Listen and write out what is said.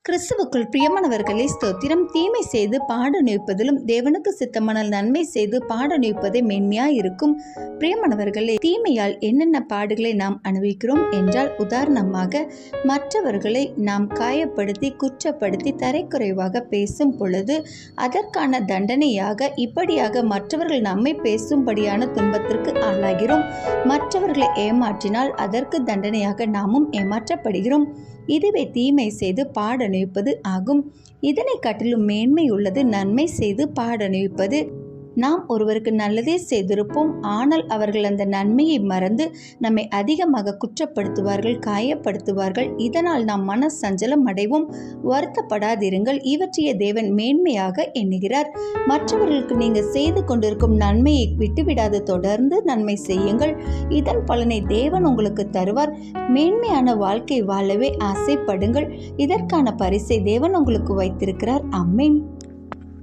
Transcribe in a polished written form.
கிறிஸ்துவுக்குள் பிரியமானவர்களே ஸ்தோத்திரம். தீமை செய்து பாட நிற்பதிலும் தேவனுக்கு சித்தமானால் நன்மை செய்து பாட நிற்பதே மேன்மையாய் இருக்கும். பிரியமானவர்களே, தீமையால் என்னென்ன பாடுகளை நாம் அனுபவிக்கிறோம் என்றால், உதாரணமாக மற்றவர்களை நாம் காயப்படுத்தி குற்றப்படுத்தி தரைக்குறைவாக பேசும் பொழுது அதற்கான தண்டனையாக இப்படியாக மற்றவர்கள் நம்மை பேசும்படியான துன்பத்திற்கு ஆளாகிறோம். மற்றவர்களை ஏமாற்றினால் அதற்கு தண்டனையாக நாமும் ஏமாற்றப்படுகிறோம். இதுவே தீமை செய்து பாட நிற்பது ஆகும். இதனை காட்டிலும் மேன்மை உள்ளது நன்மை செய்து பாட நிற்பது. நாம் ஒருவருக்கு நல்லதே செய்திருப்போம், ஆனால் அவர்கள் அந்த நன்மையை மறந்து நம்மை அதிகமாக குற்றப்படுத்துவார்கள், காயப்படுத்துவார்கள். இதனால் நாம் மன சஞ்சலம் அடைவோம். வருத்தப்படாதிருங்கள், இவற்றைய தேவன் மேன்மையாக எண்ணுகிறார். மற்றவர்களுக்கு நீங்கள் செய்து கொண்டிருக்கும் நன்மையை விட்டுவிடாது தொடர்ந்து நன்மை செய்யுங்கள். இதன் பலனை தேவன் உங்களுக்கு தருவார். மேன்மையான வாழ்க்கை வாழவே ஆசைப்படுங்கள். இதற்கான பரிசை தேவன் உங்களுக்கு வைத்திருக்கிறார். ஆமென்.